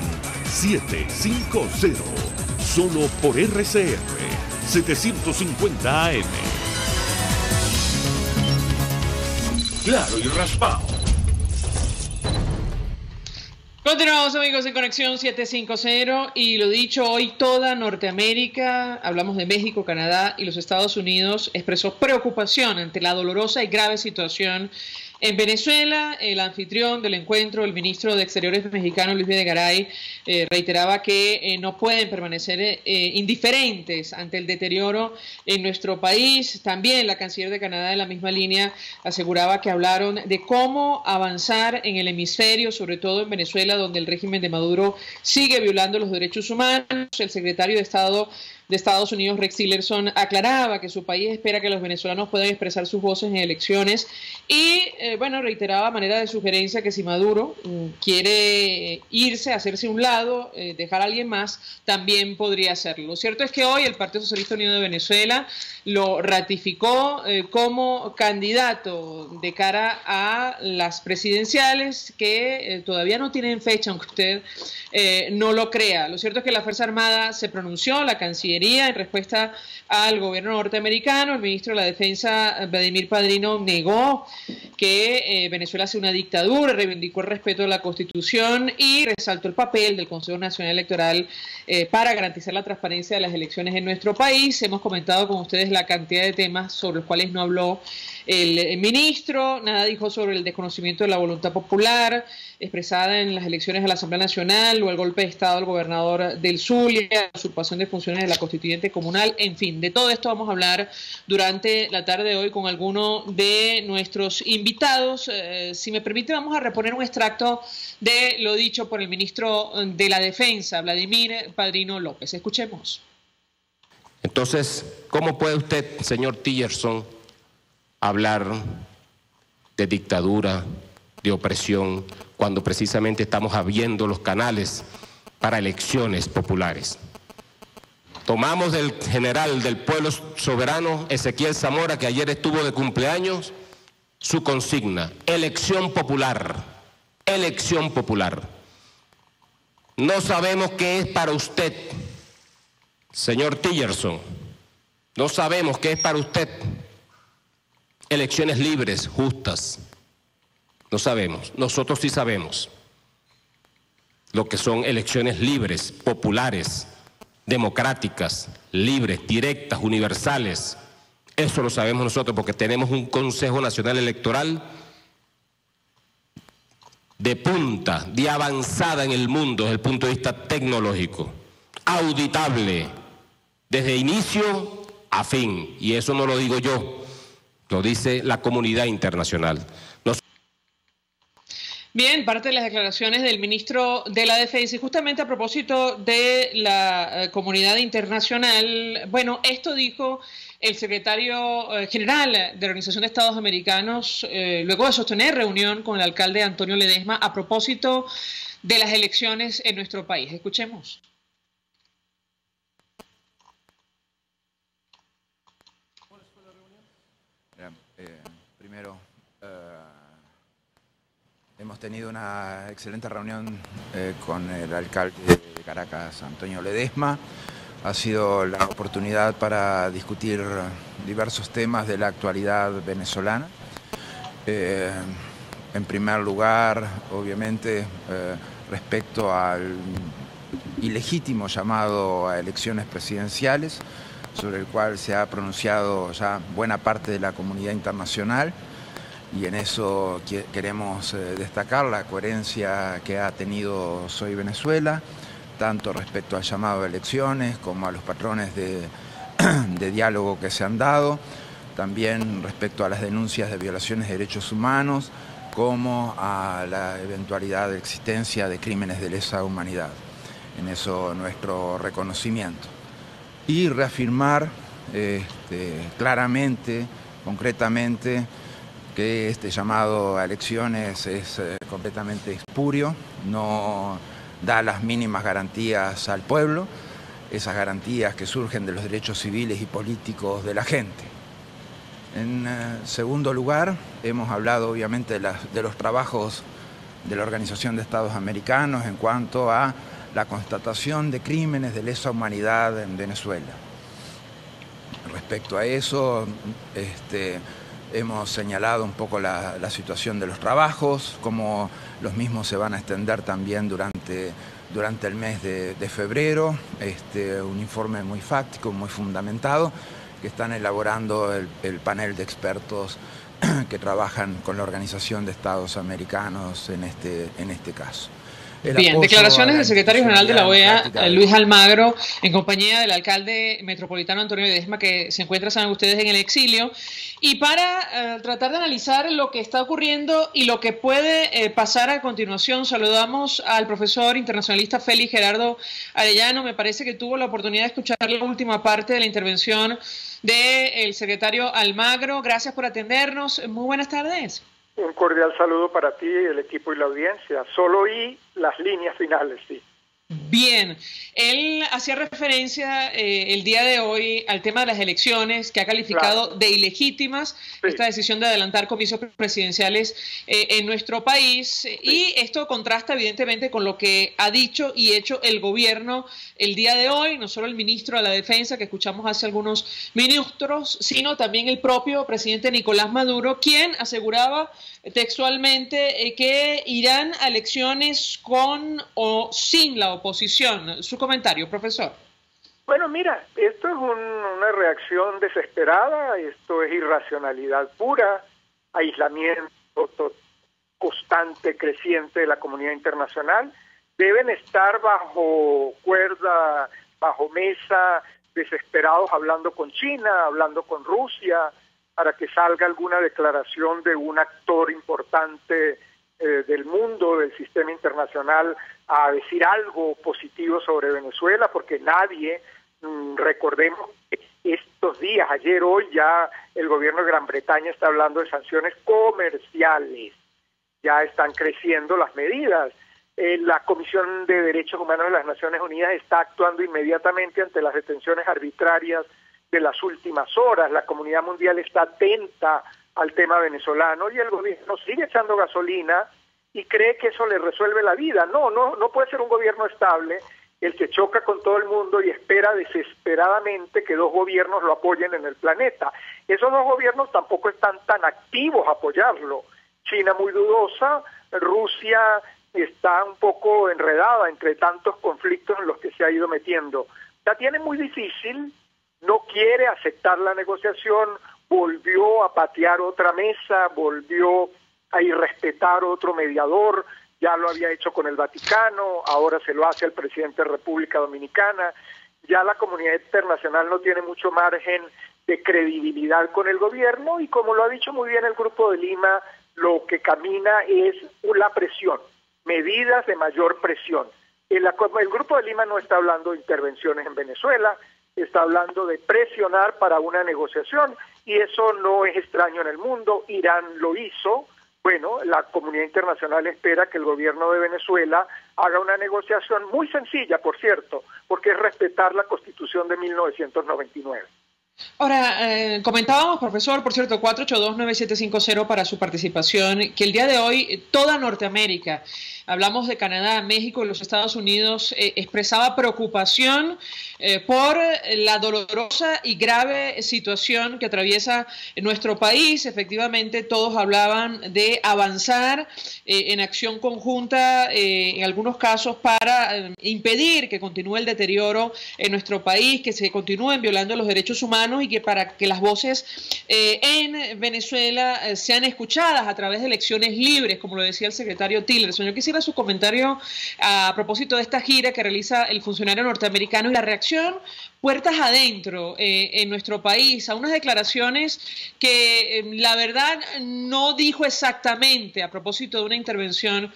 [SPEAKER 2] 750, solo por RCR 750 AM. Claro y raspado.
[SPEAKER 3] Continuamos, amigos, en Conexión 750 y lo dicho, hoy toda Norteamérica, hablamos de México, Canadá y los Estados Unidos, expresó preocupación ante la dolorosa y grave situación en Venezuela. El anfitrión del encuentro, el ministro de Exteriores mexicano, Luis Videgaray, reiteraba que no pueden permanecer indiferentes ante el deterioro en nuestro país. También la canciller de Canadá, en la misma línea, aseguraba que hablaron de cómo avanzar en el hemisferio, sobre todo en Venezuela, donde el régimen de Maduro sigue violando los derechos humanos. El secretario de Estado de Estados Unidos, Rex Tillerson, aclaraba que su país espera que los venezolanos puedan expresar sus voces en elecciones y, reiteraba a manera de sugerencia que si Maduro quiere irse, hacerse a un lado, dejar a alguien más, también podría hacerlo. Lo cierto es que hoy el Partido Socialista Unido de Venezuela lo ratificó como candidato de cara a las presidenciales que todavía no tienen fecha, aunque usted no lo crea. Lo cierto es que la Fuerza Armada se pronunció, la Cancillería, en respuesta al gobierno norteamericano. El ministro de la Defensa, Vladimir Padrino, negó que Venezuela sea una dictadura, reivindicó el respeto a la Constitución y resaltó el papel del Consejo Nacional Electoral para garantizar la transparencia de las elecciones en nuestro país. Hemos comentado con ustedes la cantidad de temas sobre los cuales no habló el ministro, nada dijo sobre el desconocimiento de la voluntad popular expresada en las elecciones a la Asamblea Nacional o el golpe de Estado del gobernador del Zulia, la usurpación de funciones de la Constituyente Comunal, en fin, de todo esto vamos a hablar durante la tarde de hoy con alguno de nuestros invitados. Si me permite, vamos a reponer un extracto de lo dicho por el ministro de la Defensa, Vladimir Padrino López. Escuchemos.
[SPEAKER 19] Entonces, ¿cómo puede usted, señor Tillerson, hablar de dictadura, de opresión, cuando precisamente estamos abriendo los canales para elecciones populares? Tomamos del general del pueblo soberano, Ezequiel Zamora, que ayer estuvo de cumpleaños, su consigna: elección popular, elección popular. No sabemos qué es para usted, señor Tillerson, no sabemos qué es para usted elecciones libres, justas. No sabemos. Nosotros sí sabemos lo que son elecciones libres, populares, democráticas, libres, directas, universales. Eso lo sabemos nosotros porque tenemos un Consejo Nacional Electoral de punta, de avanzada en el mundo desde el punto de vista tecnológico, auditable desde inicio a fin. Y eso no lo digo yo, lo dice la comunidad internacional.
[SPEAKER 3] Bien, parte de las declaraciones del ministro de la Defensa, y justamente a propósito de la comunidad internacional, bueno, esto dijo el secretario general de la Organización de Estados Americanos luego de sostener reunión con el alcalde Antonio Ledesma a propósito de las elecciones en nuestro país. Escuchemos.
[SPEAKER 20] Primero, hemos tenido una excelente reunión con el alcalde de Caracas, Antonio Ledesma. Ha sido la oportunidad para discutir diversos temas de la actualidad venezolana. En primer lugar, obviamente, respecto al ilegítimo llamado a elecciones presidenciales, sobre el cual se ha pronunciado ya buena parte de la comunidad internacional. Y en eso queremos destacar la coherencia que ha tenido Soy Venezuela, tanto respecto al llamado a elecciones como a los patrones de diálogo que se han dado, también respecto a las denuncias de violaciones de derechos humanos, como a la eventualidad de existencia de crímenes de lesa humanidad. En eso nuestro reconocimiento. Y reafirmar claramente, concretamente, que este llamado a elecciones es completamente espurio, no da las mínimas garantías al pueblo, esas garantías que surgen de los derechos civiles y políticos de la gente. En segundo lugar, hemos hablado obviamente de los trabajos de la Organización de Estados Americanos en cuanto a la constatación de crímenes de lesa humanidad en Venezuela. Respecto a eso, Hemos señalado un poco la situación de los trabajos, cómo los mismos se van a extender también durante el mes de febrero. Un informe muy fáctico, muy fundamentado, que están elaborando el panel de expertos que trabajan con la Organización de Estados Americanos en este caso.
[SPEAKER 3] Bien, declaraciones del secretario general de la OEA, Luis Almagro, en compañía del alcalde metropolitano Antonio Ledesma, que se encuentra, saben ustedes, en el exilio. Y para tratar de analizar lo que está ocurriendo y lo que puede pasar a continuación, saludamos al profesor internacionalista Félix Gerardo Arellano. Me parece que tuvo la oportunidad de escuchar la última parte de la intervención del secretario Almagro. Gracias por atendernos. Muy buenas tardes.
[SPEAKER 21] Un cordial saludo para ti, el equipo y la audiencia. Solo oí las líneas finales, sí.
[SPEAKER 3] Bien, él hacía referencia el día de hoy al tema de las elecciones, que ha calificado de ilegítimas esta decisión de adelantar comicios presidenciales en nuestro país, y esto contrasta evidentemente con lo que ha dicho y hecho el gobierno el día de hoy, no solo el ministro de la Defensa, que escuchamos hace algunos minutos, sino también el propio presidente Nicolás Maduro, quien aseguraba textualmente que irán a elecciones con o sin la oposición. Su comentario, profesor.
[SPEAKER 21] Bueno, mira, esto es una reacción desesperada, esto es irracionalidad pura, aislamiento constante, creciente de la comunidad internacional. Deben estar bajo cuerda, bajo mesa, desesperados, hablando con China, hablando con Rusia, para que salga alguna declaración de un actor importante del mundo, del sistema internacional, a decir algo positivo sobre Venezuela, porque nadie, recordemos que estos días, ayer, hoy, ya el gobierno de Gran Bretaña está hablando de sanciones comerciales, ya están creciendo las medidas. La Comisión de Derechos Humanos de las Naciones Unidas está actuando inmediatamente ante las detenciones arbitrarias de las últimas horas. La comunidad mundial está atenta al tema venezolano y el gobierno sigue echando gasolina y cree que eso le resuelve la vida. No puede ser un gobierno estable el que choca con todo el mundo y espera desesperadamente que dos gobiernos lo apoyen en el planeta. Esos dos gobiernos tampoco están tan activos a apoyarlo. China muy dudosa, Rusia está un poco enredada entre tantos conflictos en los que se ha ido metiendo. La tiene muy difícil, no quiere aceptar la negociación, volvió a patear otra mesa, volvió a irrespetar otro mediador, ya lo había hecho con el Vaticano, ahora se lo hace al presidente de República Dominicana. Ya la comunidad internacional no tiene mucho margen de credibilidad con el gobierno y, como lo ha dicho muy bien el Grupo de Lima, lo que camina es la presión, medidas de mayor presión. El Grupo de Lima no está hablando de intervenciones en Venezuela, está hablando de presionar para una negociación, y eso no es extraño en el mundo. Irán lo hizo. Bueno, la comunidad internacional espera que el gobierno de Venezuela haga una negociación muy sencilla, por cierto, porque es respetar la Constitución de 1999.
[SPEAKER 3] Ahora, comentábamos, profesor, por cierto, 482-9750 para su participación, que el día de hoy toda Norteamérica, hablamos de Canadá, México y los Estados Unidos, expresaba preocupación por la dolorosa y grave situación que atraviesa nuestro país. Efectivamente, todos hablaban de avanzar en acción conjunta, en algunos casos, para impedir que continúe el deterioro en nuestro país, que se continúen violando los derechos humanos, y que para que las voces en Venezuela sean escuchadas a través de elecciones libres, como lo decía el secretario Tillerson. Yo quisiera su comentario a propósito de esta gira que realiza el funcionario norteamericano y la reacción puertas adentro en nuestro país a unas declaraciones que la verdad no dijo exactamente a propósito de una intervención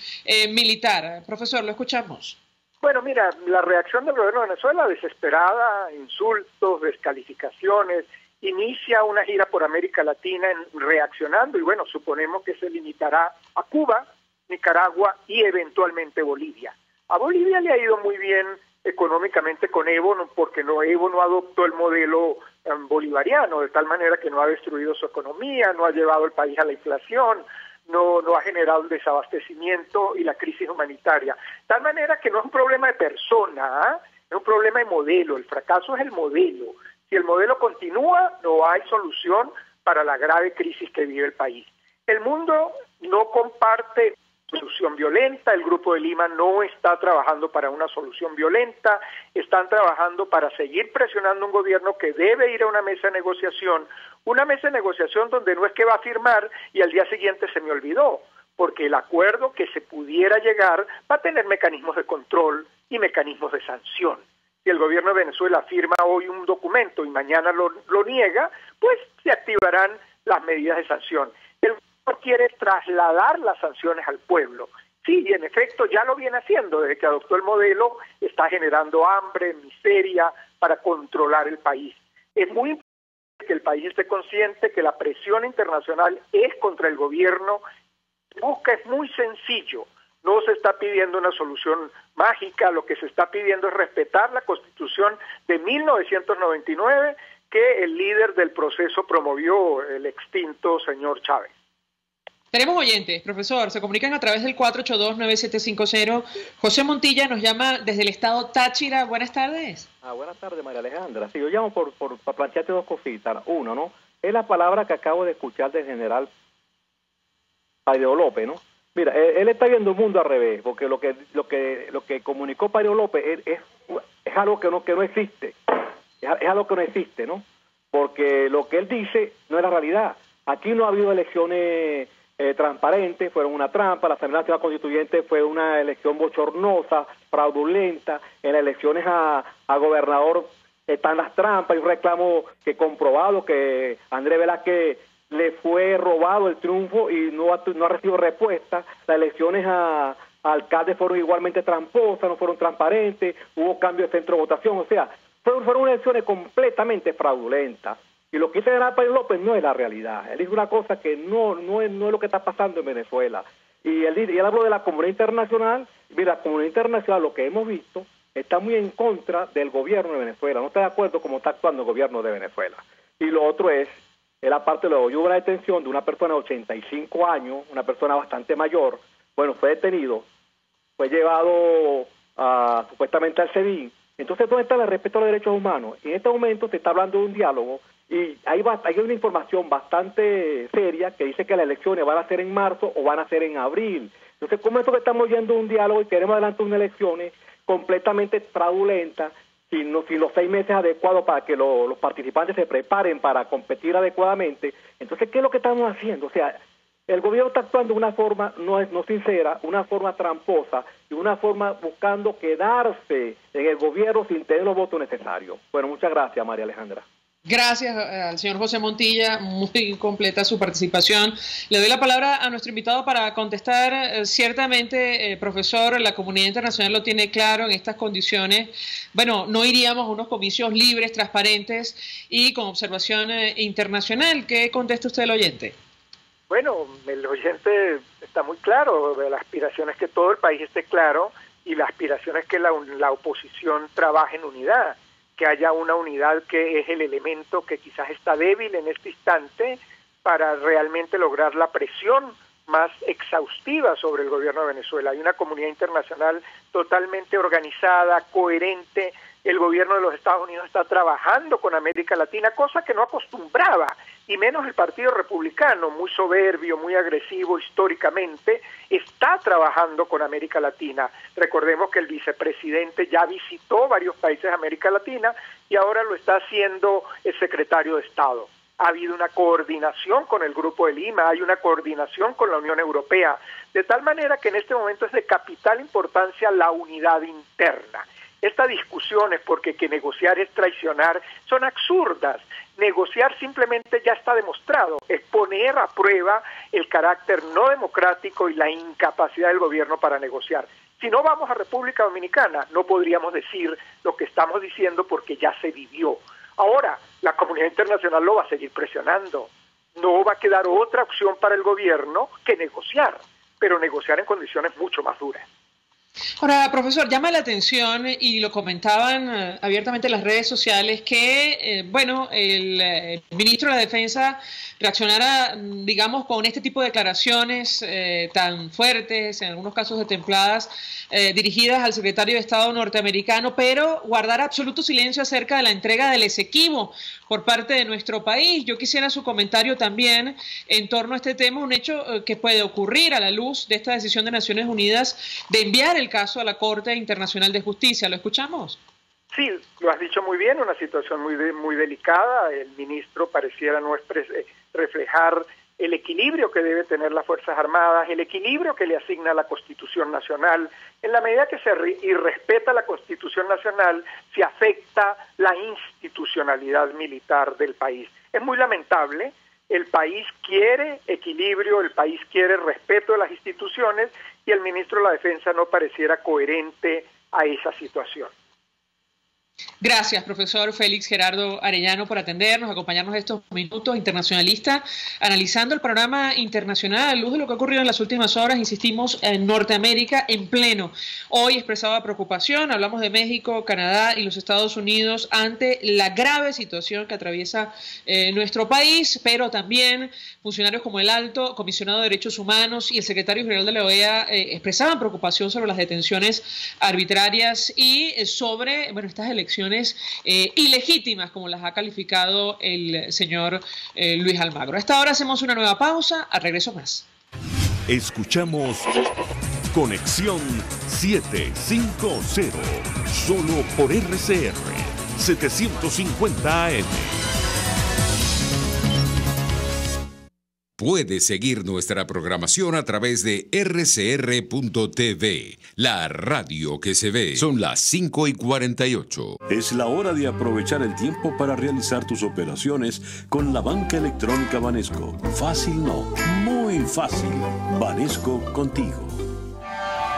[SPEAKER 3] militar. Profesor, lo escuchamos.
[SPEAKER 21] Bueno, mira, la reacción del gobierno de Venezuela, desesperada, insultos, descalificaciones, inicia una gira por América Latina reaccionando, y bueno, suponemos que se limitará a Cuba, Nicaragua y eventualmente Bolivia. A Bolivia le ha ido muy bien económicamente con Evo, porque Evo no adoptó el modelo bolivariano, de tal manera que no ha destruido su economía, no ha llevado el país a la inflación, no ha generado el desabastecimiento y la crisis humanitaria. De tal manera que no es un problema de persona, es un problema de modelo. El fracaso es el modelo. Si el modelo continúa, no hay solución para la grave crisis que vive el país. El mundo no comparte solución violenta, el Grupo de Lima no está trabajando para una solución violenta, están trabajando para seguir presionando a un gobierno que debe ir a una mesa de negociación donde no es que va a firmar y al día siguiente se me olvidó, porque el acuerdo que se pudiera llegar va a tener mecanismos de control y mecanismos de sanción. Si el gobierno de Venezuela firma hoy un documento y mañana lo niega, pues se activarán las medidas de sanción. El gobierno quiere trasladar las sanciones al pueblo. Sí, y en efecto ya lo viene haciendo. Desde que adoptó el modelo está generando hambre, miseria para controlar el país. Es muy importante que el país esté consciente que la presión internacional es contra el gobierno. Es muy sencillo. No se está pidiendo una solución mágica, lo que se está pidiendo es respetar la Constitución de 1999 que el líder del proceso promovió, el extinto señor Chávez.
[SPEAKER 3] Tenemos oyentes, profesor, se comunican a través del 482-9750. José Montilla nos llama desde el estado Táchira. Buenas tardes.
[SPEAKER 4] Buenas tardes, María Alejandra. Sí, yo llamo para plantearte dos cositas. Uno, ¿no? Es la palabra que acabo de escuchar del general Pario López, ¿no? Mira, él está viendo el mundo al revés, porque lo que comunicó Pario López es algo que no existe. Es algo que no existe, ¿no? Porque lo que él dice no es la realidad. Aquí no ha habido elecciones transparentes, fueron una trampa. La Asamblea Nacional Constituyente fue una elección bochornosa, fraudulenta. En las elecciones a gobernador están las trampas. Hay un reclamo que comprobado que Andrés Velázquez le fue robado el triunfo y no ha recibido respuesta. Las elecciones a alcaldes fueron igualmente tramposas, no fueron transparentes, hubo cambio de centro de votación, o sea, fueron elecciones completamente fraudulentas. Y lo que dice General Pario López no es la realidad. Él dice una cosa que no es lo que está pasando en Venezuela. Y él habló de la comunidad internacional. Mira, la comunidad internacional, lo que hemos visto, está muy en contra del gobierno de Venezuela. No está de acuerdo cómo está actuando el gobierno de Venezuela. Y lo otro es, él aparte luego hubo una detención de una persona de 85 años, una persona bastante mayor. Bueno, fue detenido, fue llevado supuestamente al SEBIN. Entonces, ¿dónde está el respeto a los derechos humanos? En este momento se está hablando de un diálogo y hay una información bastante seria que dice que las elecciones van a ser en marzo o van a ser en abril. Entonces, ¿cómo es esto que estamos yendo a un diálogo y queremos adelantar unas elecciones completamente fraudulentas, sin los 6 meses adecuados para que los participantes se preparen para competir adecuadamente? Entonces, ¿qué es lo que estamos haciendo? O sea, el gobierno está actuando de una forma no sincera, una forma tramposa y una forma buscando quedarse en el gobierno sin tener los votos necesarios. Bueno, muchas gracias, María Alejandra.
[SPEAKER 3] Gracias al señor José Montilla, muy completa su participación. Le doy la palabra a nuestro invitado para contestar. Ciertamente, profesor, la comunidad internacional lo tiene claro en estas condiciones. Bueno, no iríamos a unos comicios libres, transparentes y con observación internacional. ¿Qué contesta usted al oyente?
[SPEAKER 21] Bueno, el oyente está muy claro. La aspiración es que todo el país esté claro y la aspiración es que la oposición trabaje en unidad, que haya una unidad que es el elemento que quizás está débil en este instante para realmente lograr la presión más exhaustiva sobre el gobierno de Venezuela. Hay una comunidad internacional totalmente organizada, coherente. El gobierno de los Estados Unidos está trabajando con América Latina, cosa que no acostumbraba, y menos el Partido Republicano, muy soberbio, muy agresivo históricamente, está trabajando con América Latina. Recordemos que el vicepresidente ya visitó varios países de América Latina y ahora lo está haciendo el secretario de Estado. Ha habido una coordinación con el Grupo de Lima, hay una coordinación con la Unión Europea, de tal manera que en este momento es de capital importancia la unidad interna. Estas discusiones, porque que negociar es traicionar, son absurdas. Negociar simplemente ya está demostrado, es poner a prueba el carácter no democrático y la incapacidad del gobierno para negociar. Si no vamos a República Dominicana, no podríamos decir lo que estamos diciendo porque ya se vivió. Ahora, la comunidad internacional lo va a seguir presionando. No va a quedar otra opción para el gobierno que negociar, pero negociar en condiciones mucho más duras.
[SPEAKER 3] Ahora, profesor, llama la atención y lo comentaban abiertamente en las redes sociales que, el ministro de la Defensa reaccionara, digamos, con este tipo de declaraciones tan fuertes, en algunos casos templadas, dirigidas al secretario de Estado norteamericano, pero guardar absoluto silencio acerca de la entrega del Esequibo por parte de nuestro país. Yo quisiera su comentario también en torno a este tema, un hecho que puede ocurrir a la luz de esta decisión de Naciones Unidas de enviar el caso a la Corte Internacional de Justicia. ¿Lo escuchamos?
[SPEAKER 21] Sí, lo has dicho muy bien, una situación muy delicada. El ministro pareciera no reflejar el equilibrio que debe tener las Fuerzas Armadas, el equilibrio que le asigna la Constitución Nacional. En la medida que se irrespeta la Constitución Nacional, se afecta la institucionalidad militar del país. Es muy lamentable, el país quiere equilibrio, el país quiere respeto de las instituciones y el ministro de la Defensa no pareciera coherente a esa situación.
[SPEAKER 3] Gracias, profesor Félix Gerardo Arellano, por atendernos, acompañarnos estos minutos, internacionalista, analizando el panorama internacional a la luz de lo que ha ocurrido en las últimas horas. Insistimos, en Norteamérica en pleno. Hoy expresaba preocupación, hablamos de México, Canadá y los Estados Unidos ante la grave situación que atraviesa nuestro país, pero también funcionarios como el Alto Comisionado de Derechos Humanos y el secretario general de la OEA expresaban preocupación sobre las detenciones arbitrarias y sobre, estas elecciones ilegítimas, como las ha calificado el señor Luis Almagro. A esta hora hacemos una nueva pausa, al regreso más.
[SPEAKER 2] Escuchamos Conexión 750, solo por RCR 750 AM.
[SPEAKER 5] Puede seguir nuestra programación a través de rcr.tv, la radio que se ve. Son las 5:48.
[SPEAKER 14] Es la hora de aprovechar el tiempo para realizar tus operaciones con la banca electrónica Banesco. Fácil no, muy fácil. Banesco contigo.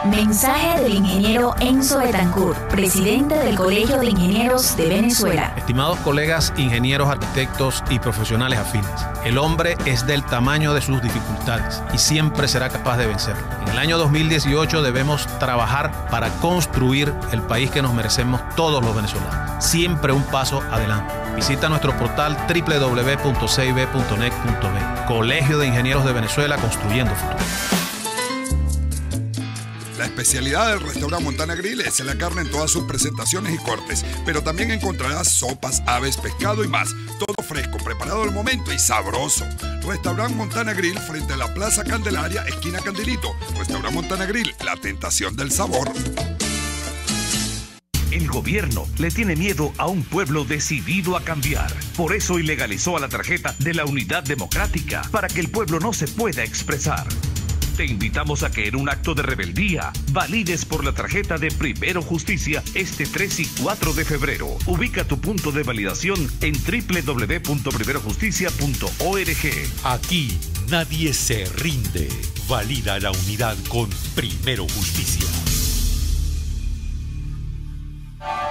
[SPEAKER 6] Mensaje del ingeniero Enzo Betancourt, presidente del Colegio de Ingenieros de Venezuela.
[SPEAKER 7] Estimados colegas, ingenieros, arquitectos y profesionales afines, el hombre es del tamaño de sus dificultades y siempre será capaz de vencerlo. En el año 2018 debemos trabajar para construir el país que nos merecemos todos los venezolanos. Siempre un paso adelante. Visita nuestro portal www.cib.net.be. Colegio de Ingenieros de Venezuela, construyendo futuro.
[SPEAKER 9] La especialidad del restaurante Montana Grill es la carne en todas sus presentaciones y cortes, pero también encontrarás sopas, aves, pescado y más. Todo fresco, preparado al momento y sabroso. Restaurante Montana Grill frente a la Plaza Candelaria, esquina Candelito. Restaurante Montana Grill, la tentación del sabor.
[SPEAKER 2] El gobierno le tiene miedo a un pueblo decidido a cambiar. Por eso ilegalizó a la tarjeta de la Unidad Democrática, para que el pueblo no se pueda expresar. Te invitamos a que en un acto de rebeldía valides por la tarjeta de Primero Justicia este 3 y 4 de febrero. Ubica tu punto de validación en www.primerojusticia.org.
[SPEAKER 8] Aquí nadie se rinde. Valida la unidad con Primero Justicia.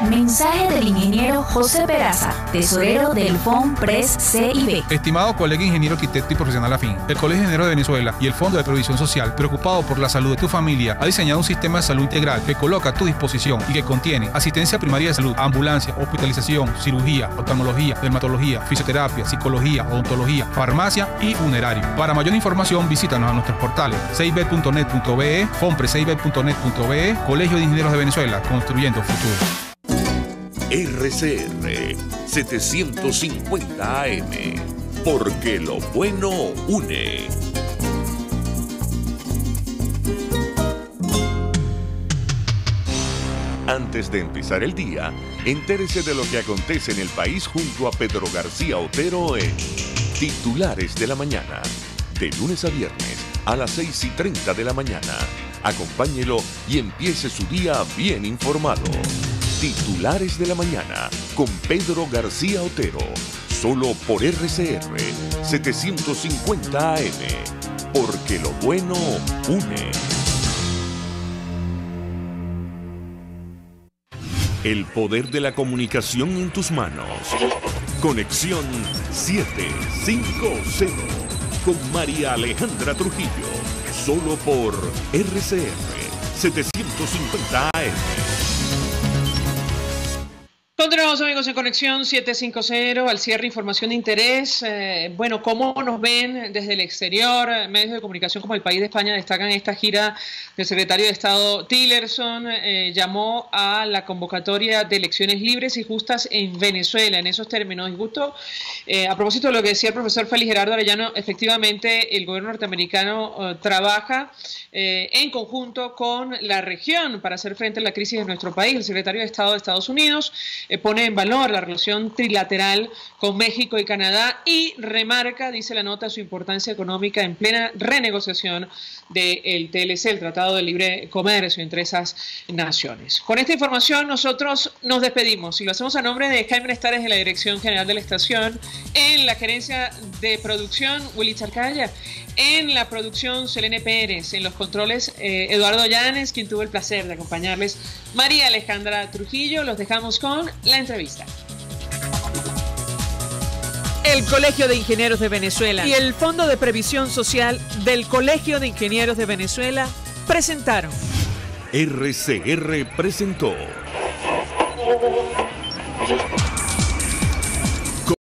[SPEAKER 6] Mensaje del ingeniero José Peraza, tesorero del FONPRES CIB.
[SPEAKER 22] Estimado colega ingeniero, arquitecto y profesional afín, el Colegio de Ingenieros de Venezuela y el Fondo de Previsión Social, preocupado por la salud de tu familia, ha diseñado un sistema de salud integral que coloca a tu disposición y que contiene asistencia primaria de salud, ambulancia, hospitalización, cirugía, oftalmología, dermatología, fisioterapia, psicología, odontología, farmacia y funerario. Para mayor información, visítanos a nuestros portales cib.net.be, fonprescib.net.be, Colegio de Ingenieros de Venezuela, construyendo futuro.
[SPEAKER 2] RCR 750 AM, porque lo bueno une. Antes de empezar el día, entérese de lo que acontece en el país junto a Pedro García Otero en Titulares de la Mañana, de lunes a viernes a las 6:30 de la mañana. Acompáñelo y empiece su día bien informado. Titulares de la Mañana con Pedro García Otero, solo por RCR 750 AM, porque lo bueno une. El poder de la comunicación en tus manos. Conexión 750 con María Alejandra Trujillo, solo por RCR 750 AM.
[SPEAKER 3] Continuamos, amigos, en Conexión 750, al cierre información de interés. Bueno, ¿cómo nos ven desde el exterior? Medios de comunicación como El País de España destacan esta gira del secretario de Estado Tillerson. Llamó a la convocatoria de elecciones libres y justas en Venezuela, en esos términos. Y justo a propósito de lo que decía el profesor Félix Gerardo Arellano, efectivamente el gobierno norteamericano trabaja en conjunto con la región para hacer frente a la crisis de nuestro país. El secretario de Estado de Estados Unidos pone en valor la relación trilateral con México y Canadá y remarca, dice la nota, su importancia económica en plena renegociación del TLC, el Tratado de Libre Comercio entre esas naciones. Con esta información nosotros nos despedimos y lo hacemos a nombre de Jaime Estares de la Dirección General de la Estación, en la gerencia de producción Willy Charcaya, en la producción Selene Pérez, en los controles Eduardo Llanes, quien tuvo el placer de acompañarles, María Alejandra Trujillo. Los dejamos con la entrevista.
[SPEAKER 1] El Colegio de Ingenieros de Venezuela y el Fondo de Previsión Social del Colegio de Ingenieros de Venezuela presentaron.
[SPEAKER 2] RCR presentó